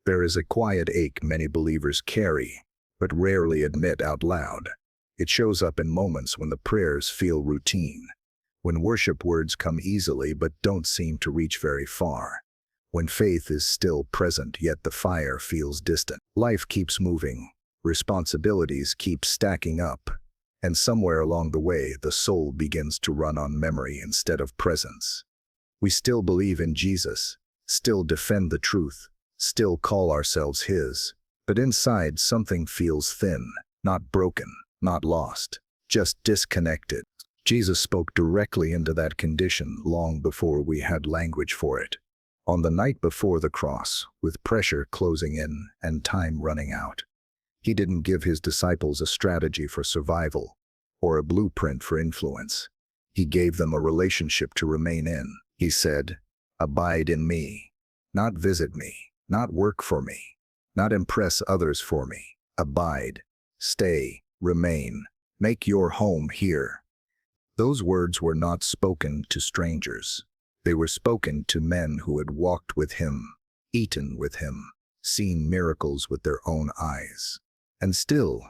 There is a quiet ache many believers carry, but rarely admit out loud. It shows up in moments when the prayers feel routine, when worship words come easily but don't seem to reach very far, when faith is still present yet the fire feels distant. Life keeps moving, responsibilities keep stacking up, and somewhere along the way the soul begins to run on memory instead of presence. We still believe in Jesus, still defend the truth, still call ourselves His, but inside something feels thin, not broken, not lost, just disconnected. Jesus spoke directly into that condition long before we had language for it. On the night before the cross, with pressure closing in and time running out, He didn't give His disciples a strategy for survival or a blueprint for influence. He gave them a relationship to remain in. He said, "Abide in me," not visit me, not work for me, not impress others for me. Abide, stay, remain, make your home here. Those words were not spoken to strangers. They were spoken to men who had walked with Him, eaten with Him, seen miracles with their own eyes. And still,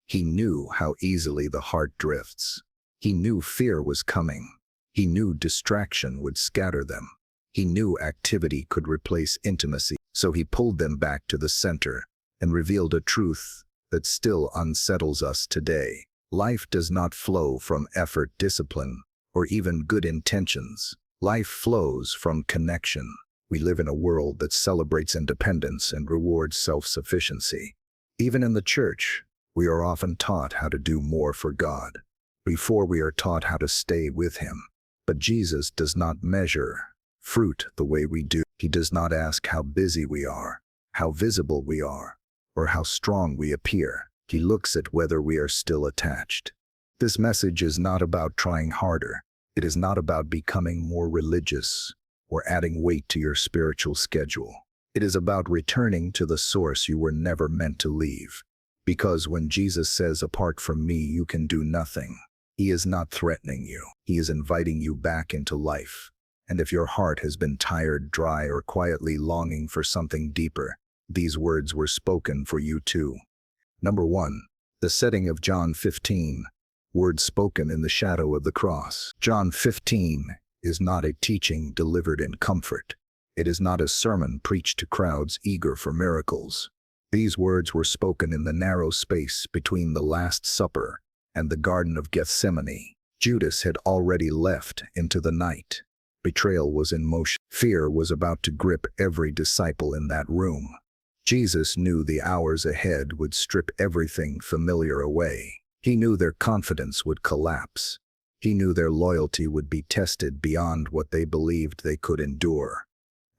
He knew how easily the heart drifts. He knew fear was coming. He knew distraction would scatter them. He knew activity could replace intimacy. So He pulled them back to the center and revealed a truth that still unsettles us today. Life does not flow from effort, discipline, or even good intentions. Life flows from connection. We live in a world that celebrates independence and rewards self-sufficiency. Even in the church, we are often taught how to do more for God before we are taught how to stay with Him. But Jesus does not measure fruit the way we do. He does not ask how busy we are, how visible we are, or how strong we appear. He looks at whether we are still attached. This message is not about trying harder. It is not about becoming more religious or adding weight to your spiritual schedule. It is about returning to the source you were never meant to leave. Because when Jesus says, "Apart from me, you can do nothing," He is not threatening you. He is inviting you back into life. And if your heart has been tired, dry, or quietly longing for something deeper, these words were spoken for you too. Number 1. The setting of John 15. Words spoken in the shadow of the cross. John 15 is not a teaching delivered in comfort. It is not a sermon preached to crowds eager for miracles. These words were spoken in the narrow space between the Last Supper and the Garden of Gethsemane. Judas had already left into the night. Betrayal was in motion. Fear was about to grip every disciple in that room. Jesus knew the hours ahead would strip everything familiar away. He knew their confidence would collapse. He knew their loyalty would be tested beyond what they believed they could endure.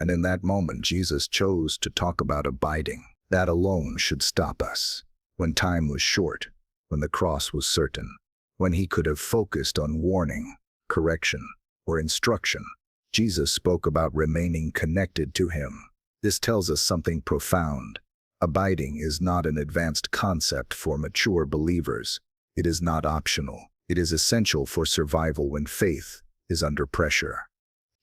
And in that moment, Jesus chose to talk about abiding. That alone should stop us. When time was short, when the cross was certain, when He could have focused on warning, correction, or instruction, Jesus spoke about remaining connected to Him. This tells us something profound. Abiding is not an advanced concept for mature believers. It is not optional. It is essential for survival when faith is under pressure.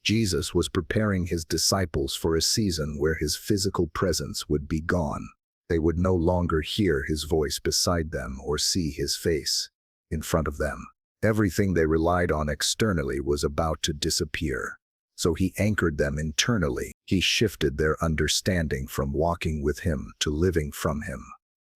Jesus was preparing His disciples for a season where His physical presence would be gone. They would no longer hear His voice beside them or see His face in front of them. Everything they relied on externally was about to disappear. So He anchored them internally. He shifted their understanding from walking with Him to living from Him.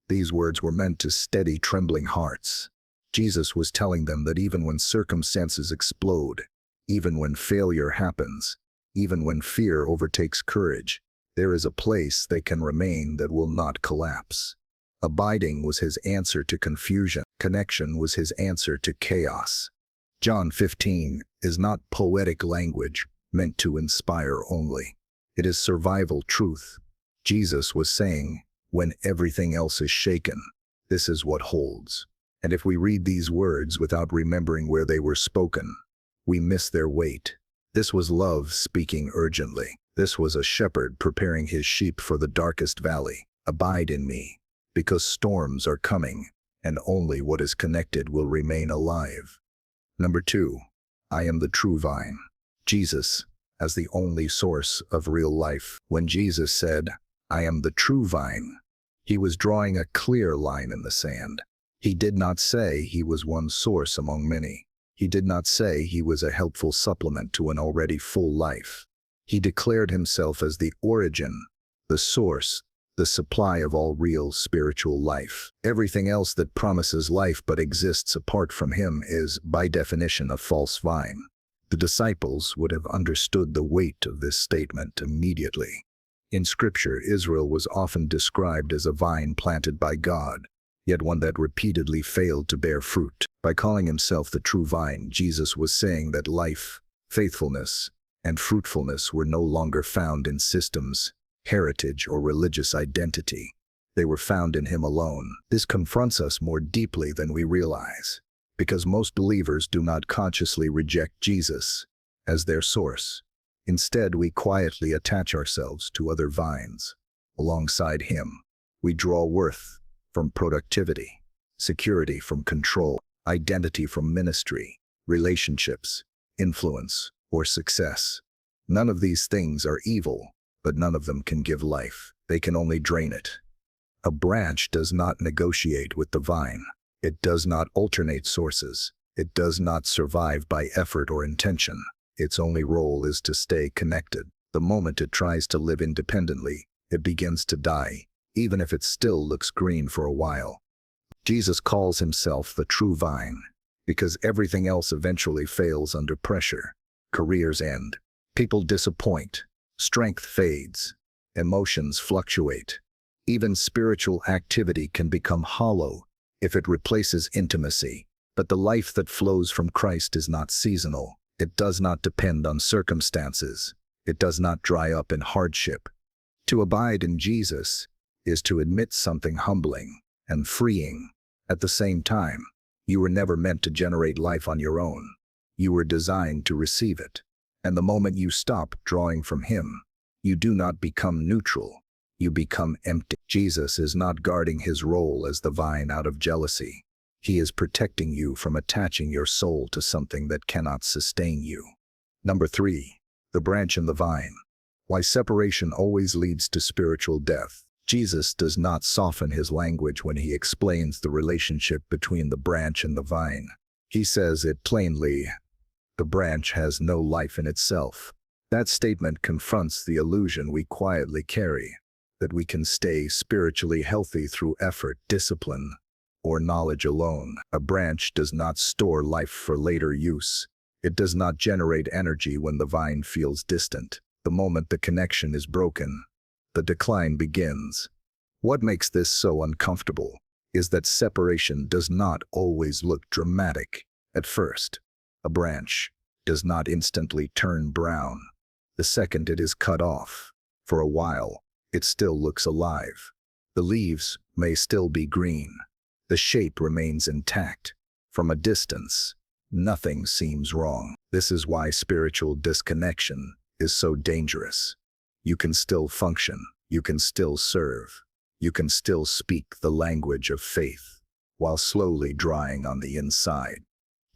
These words were meant to steady trembling hearts. Jesus was telling them that even when circumstances explode, even when failure happens, even when fear overtakes courage, there is a place they can remain that will not collapse. Abiding was His answer to confusion. Connection was His answer to chaos. John 15 is not poetic language meant to inspire only. It is survival truth. Jesus was saying, when everything else is shaken, this is what holds. And if we read these words without remembering where they were spoken, we miss their weight. This was love speaking urgently. This was a shepherd preparing his sheep for the darkest valley. Abide in me, because storms are coming, and only what is connected will remain alive. Number 2, I am the true vine. Jesus as the only source of real life. When Jesus said, I am the true vine. He was drawing a clear line in the sand. He did not say he was one source among many. He did not say he was a helpful supplement to an already full life. He declared himself as the origin, the source, the supply of all real spiritual life. Everything else that promises life but exists apart from him is, by definition, a false vine. The disciples would have understood the weight of this statement immediately. In Scripture, Israel was often described as a vine planted by God, yet one that repeatedly failed to bear fruit. By calling himself the true vine, Jesus was saying that life, faithfulness, and fruitfulness were no longer found in systems, heritage, or religious identity. They were found in him alone. This confronts us more deeply than we realize, because most believers do not consciously reject Jesus as their source. Instead, we quietly attach ourselves to other vines. Alongside him, we draw worth from productivity, security from control, identity from ministry, relationships, influence, or success. None of these things are evil, but none of them can give life. They can only drain it. A branch does not negotiate with the vine. It does not alternate sources. It does not survive by effort or intention. Its only role is to stay connected. The moment it tries to live independently, it begins to die, even if it still looks green for a while. Jesus calls himself the true vine, because everything else eventually fails under pressure. Careers end. People disappoint. Strength fades. Emotions fluctuate. Even spiritual activity can become hollow if it replaces intimacy. But the life that flows from Christ is not seasonal. It does not depend on circumstances. It does not dry up in hardship. To abide in Jesus is to admit something humbling and freeing. At the same time, you were never meant to generate life on your own. You were designed to receive it. And the moment you stop drawing from him, you do not become neutral. You become empty. Jesus is not guarding his role as the vine out of jealousy. He is protecting you from attaching your soul to something that cannot sustain you. Number 3, the branch and the vine. Why separation always leads to spiritual death. Jesus does not soften his language when he explains the relationship between the branch and the vine. He says it plainly: the branch has no life in itself. That statement confronts the illusion we quietly carry, that we can stay spiritually healthy through effort, discipline, or knowledge alone. A branch does not store life for later use. It does not generate energy when the vine feels distant. The moment the connection is broken, the decline begins. What makes this so uncomfortable is that separation does not always look dramatic at first. A branch does not instantly turn brown. The second it is cut off, for a while, it still looks alive. The leaves may still be green. The shape remains intact. From a distance, nothing seems wrong. This is why spiritual disconnection is so dangerous. You can still function. You can still serve. You can still speak the language of faith, while slowly drying on the inside.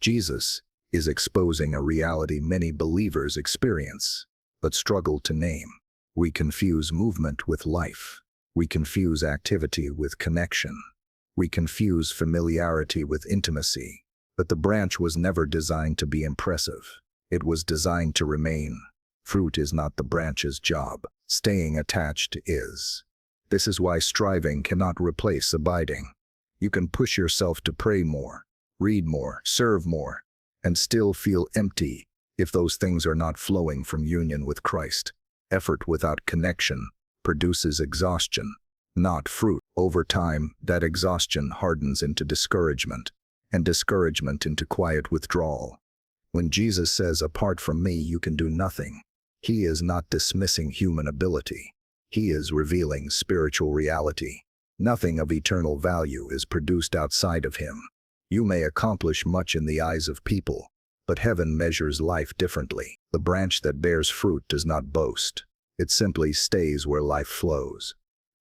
Jesus is exposing a reality many believers experience, but struggle to name. We confuse movement with life. We confuse activity with connection. We confuse familiarity with intimacy. But the branch was never designed to be impressive. It was designed to remain. Fruit is not the branch's job. Staying attached is. This is why striving cannot replace abiding. You can push yourself to pray more, read more, serve more, and still feel empty if those things are not flowing from union with Christ. Effort without connection produces exhaustion, not fruit. Over time, that exhaustion hardens into discouragement, and discouragement into quiet withdrawal. When Jesus says, "Apart from me, you can do nothing," he is not dismissing human ability. He is revealing spiritual reality. Nothing of eternal value is produced outside of him. You may accomplish much in the eyes of people, but heaven measures life differently. The branch that bears fruit does not boast. It simply stays where life flows.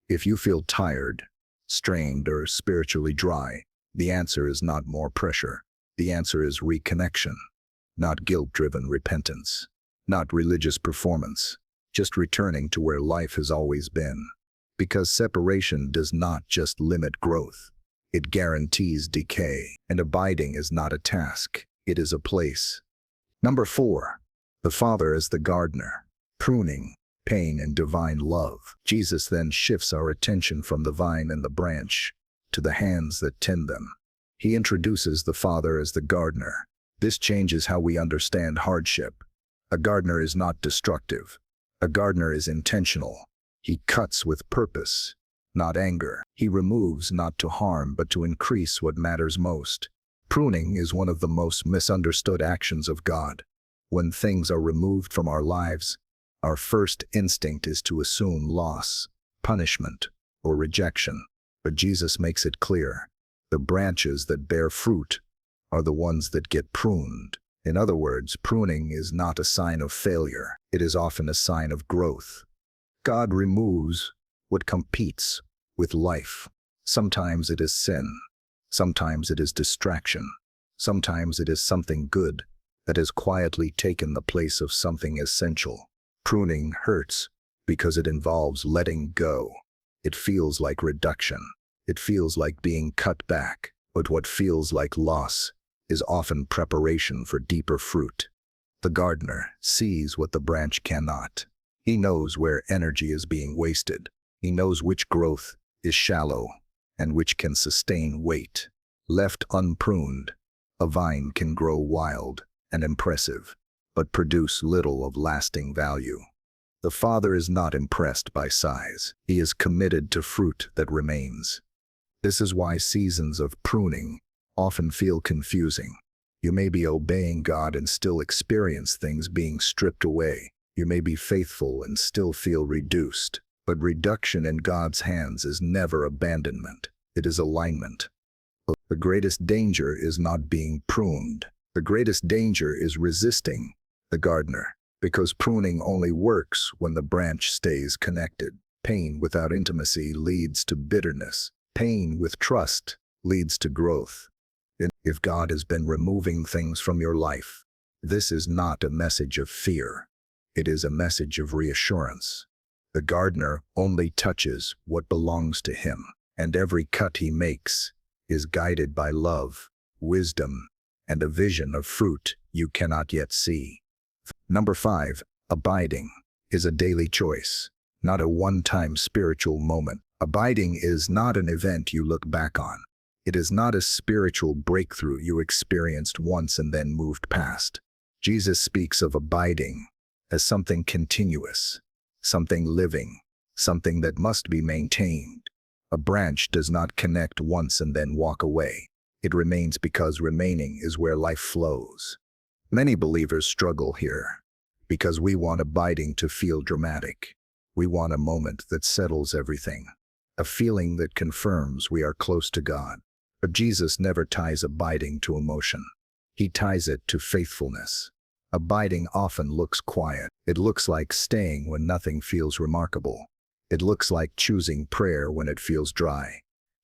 If you feel tired, strained, or spiritually dry, the answer is not more pressure. The answer is reconnection, not guilt-driven repentance, not religious performance, just returning to where life has always been. Because separation does not just limit growth, it guarantees decay. And abiding is not a task, it is a place. Number 4. The Father as the gardener. Pruning, pain, and divine love. Jesus then shifts our attention from the vine and the branch to the hands that tend them. He introduces the Father as the gardener. This changes how we understand hardship. A gardener is not destructive. A gardener is intentional. He cuts with purpose, not anger. He removes not to harm but to increase what matters most. Pruning is one of the most misunderstood actions of God. When things are removed from our lives, our first instinct is to assume loss, punishment, or rejection. But Jesus makes it clear, the branches that bear fruit are the ones that get pruned. In other words, pruning is not a sign of failure. It is often a sign of growth. God removes what competes with life. Sometimes it is sin. Sometimes it is distraction. Sometimes it is something good that has quietly taken the place of something essential. Pruning hurts because it involves letting go. It feels like reduction. It feels like being cut back. But what feels like loss is often preparation for deeper fruit. The gardener sees what the branch cannot. He knows where energy is being wasted. He knows which growth is shallow and which can sustain weight. Left unpruned, a vine can grow wild and impressive, but produce little of lasting value. The Father is not impressed by size. He is committed to fruit that remains. This is why seasons of pruning often feel confusing. You may be obeying God and still experience things being stripped away. You may be faithful and still feel reduced. But reduction in God's hands is never abandonment. It is alignment. The greatest danger is not being pruned. The greatest danger is resisting the gardener, because pruning only works when the branch stays connected. Pain without intimacy leads to bitterness. Pain with trust leads to growth. If God has been removing things from your life, this is not a message of fear. It is a message of reassurance. The gardener only touches what belongs to him, and every cut he makes is guided by love, wisdom, and a vision of fruit you cannot yet see. Number 5, abiding is a daily choice, not a one-time spiritual moment. Abiding is not an event you look back on. It is not a spiritual breakthrough you experienced once and then moved past. Jesus speaks of abiding as something continuous, something living, something that must be maintained. A branch does not connect once and then walk away. It remains because remaining is where life flows. Many believers struggle here because we want abiding to feel dramatic. We want a moment that settles everything, a feeling that confirms we are close to God. But Jesus never ties abiding to emotion. He ties it to faithfulness. Abiding often looks quiet. It looks like staying when nothing feels remarkable. It looks like choosing prayer when it feels dry,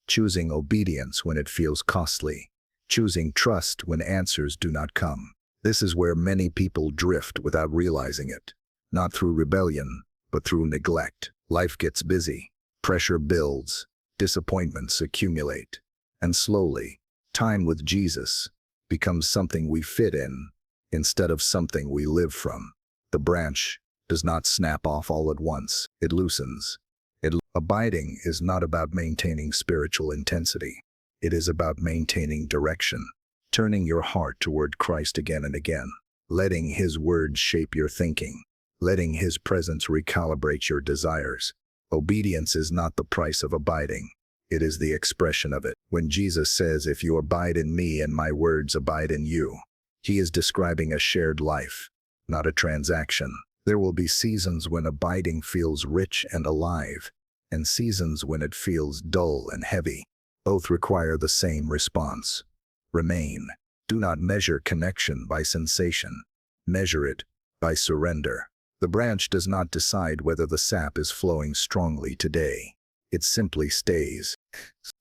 choosing obedience when it feels costly, choosing trust when answers do not come. This is where many people drift without realizing it, not through rebellion, but through neglect. Life gets busy, pressure builds, disappointments accumulate, and slowly, time with Jesus becomes something we fit in instead of something we live from. The branch does not snap off all at once. It loosens. Abiding is not about maintaining spiritual intensity. It is about maintaining direction, turning your heart toward Christ again and again, letting His words shape your thinking, letting His presence recalibrate your desires. Obedience is not the price of abiding. It is the expression of it. When Jesus says, "If you abide in me and my words abide in you," He is describing a shared life, not a transaction. There will be seasons when abiding feels rich and alive, and seasons when it feels dull and heavy. Both require the same response. Remain. Do not measure connection by sensation. Measure it by surrender. The branch does not decide whether the sap is flowing strongly today. It simply stays.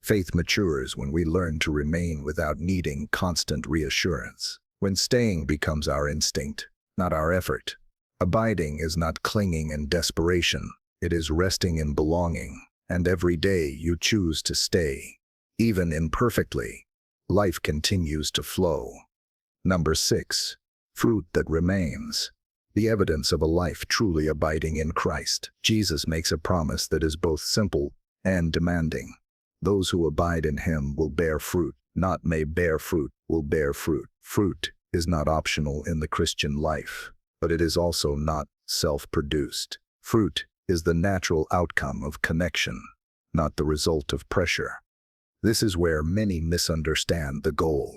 Faith matures when we learn to remain without needing constant reassurance. When staying becomes our instinct, not our effort. Abiding is not clinging in desperation. It is resting in belonging. And every day you choose to stay, even imperfectly, life continues to flow. Number 6. Fruit that remains. The evidence of a life truly abiding in Christ. Jesus makes a promise that is both simple and demanding. Those who abide in him will bear fruit, not may bear fruit, will bear fruit. Fruit is not optional in the Christian life, but it is also not self-produced. Fruit is the natural outcome of connection, not the result of pressure. This is where many misunderstand the goal.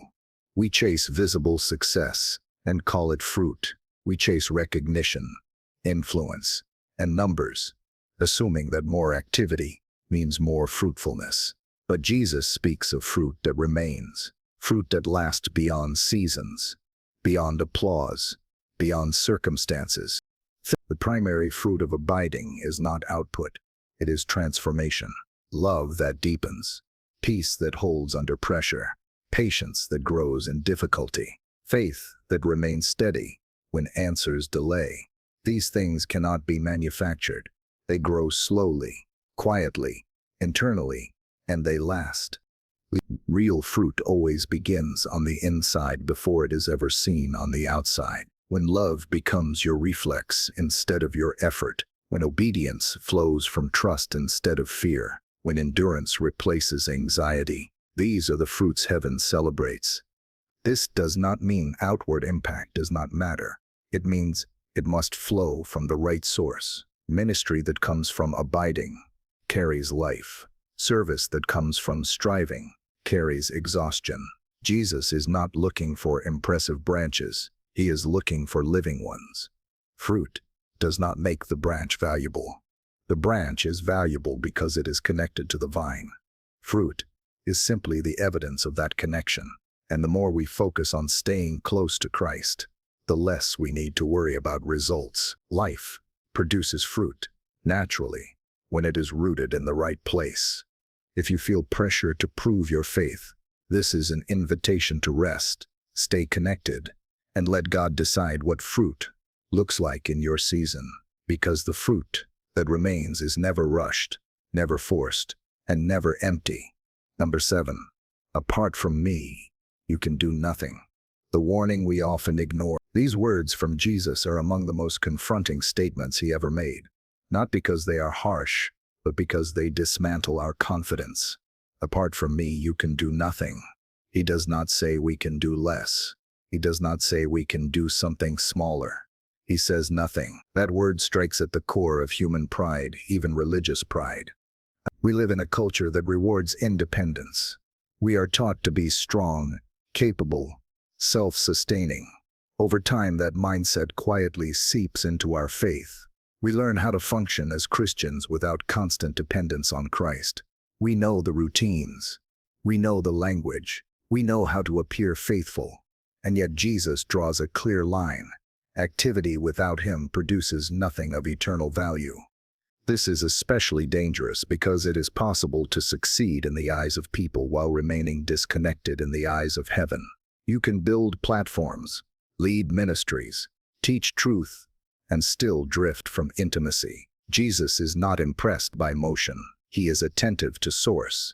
We chase visible success and call it fruit. We chase recognition, influence, and numbers, assuming that more activity means more fruitfulness. But Jesus speaks of fruit that remains, fruit that lasts beyond seasons, beyond applause, beyond circumstances. The primary fruit of abiding is not output, it is transformation. Love that deepens, peace that holds under pressure, patience that grows in difficulty, faith that remains steady when answers delay. These things cannot be manufactured. They grow slowly, quietly, internally, and they last. Real fruit always begins on the inside before it is ever seen on the outside. When love becomes your reflex instead of your effort, when obedience flows from trust instead of fear, when endurance replaces anxiety, these are the fruits heaven celebrates. This does not mean outward impact does not matter. It means it must flow from the right source. Ministry that comes from abiding carries life. Service that comes from striving carries exhaustion. Jesus is not looking for impressive branches. He is looking for living ones. Fruit does not make the branch valuable. The branch is valuable because it is connected to the vine. Fruit is simply the evidence of that connection. And the more we focus on staying close to Christ, the less we need to worry about results. Life produces fruit naturally when it is rooted in the right place. If you feel pressure to prove your faith, this is an invitation to rest, stay connected, and let God decide what fruit looks like in your season, because the fruit that remains is never rushed, never forced, and never empty. Number 7. Apart from me, you can do nothing. The warning we often ignore. These words from Jesus are among the most confronting statements he ever made, not because they are harsh, but because they dismantle our confidence. Apart from me, you can do nothing. He does not say we can do less. He does not say we can do something smaller. He says nothing. That word strikes at the core of human pride, even religious pride. We live in a culture that rewards independence. We are taught to be strong, capable, self-sustaining. Over time, that mindset quietly seeps into our faith. We learn how to function as Christians without constant dependence on Christ. We know the routines. We know the language. We know how to appear faithful. And yet Jesus draws a clear line. Activity without him produces nothing of eternal value. This is especially dangerous because it is possible to succeed in the eyes of people while remaining disconnected in the eyes of heaven. You can build platforms, lead ministries, teach truth, and still drift from intimacy. Jesus is not impressed by motion. He is attentive to source.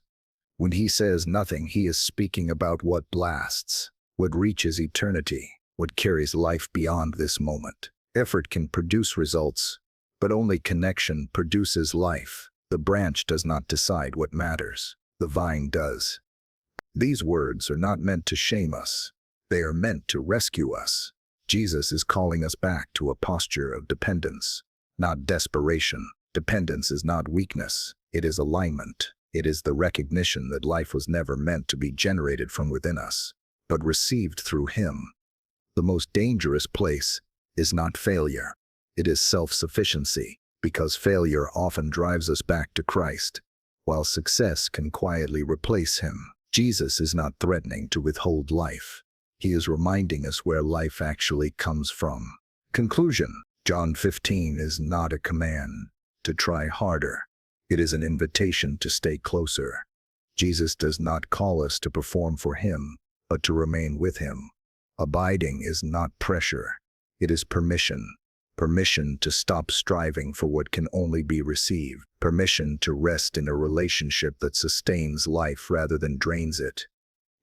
When he says nothing, he is speaking about what lasts, what reaches eternity, what carries life beyond this moment. Effort can produce results, but only connection produces life. The branch does not decide what matters. The vine does. These words are not meant to shame us. They are meant to rescue us. Jesus is calling us back to a posture of dependence, not desperation. Dependence is not weakness. It is alignment. It is the recognition that life was never meant to be generated from within us, but received through him. The most dangerous place is not failure. It is self-sufficiency, because failure often drives us back to Christ, while success can quietly replace him. Jesus is not threatening to withhold life. He is reminding us where life actually comes from. Conclusion: John 15 is not a command to try harder. It is an invitation to stay closer. Jesus does not call us to perform for him, but to remain with him. Abiding is not pressure. It is permission. permission to stop striving for what can only be received, permission to rest in a relationship that sustains life rather than drains it.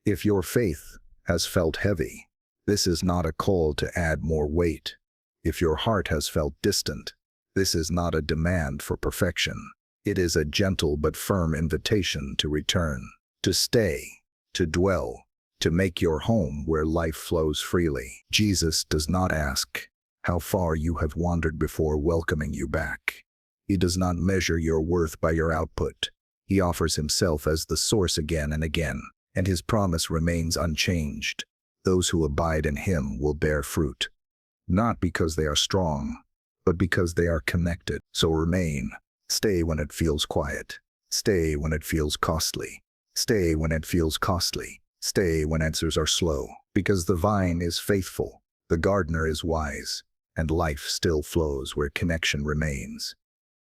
If your faith has felt heavy, this is not a call to add more weight. If your heart has felt distant, this is not a demand for perfection. It is a gentle but firm invitation to return, to stay, to dwell, to make your home where life flows freely. Jesus does not ask how far you have wandered before welcoming you back. He does not measure your worth by your output. He offers himself as the source again and again, and his promise remains unchanged. Those who abide in him will bear fruit, not because they are strong, but because they are connected. So remain. Stay when it feels quiet. Stay when it feels costly. Stay when it feels costly. Stay when answers are slow. Because the vine is faithful, the gardener is wise, and life still flows where connection remains.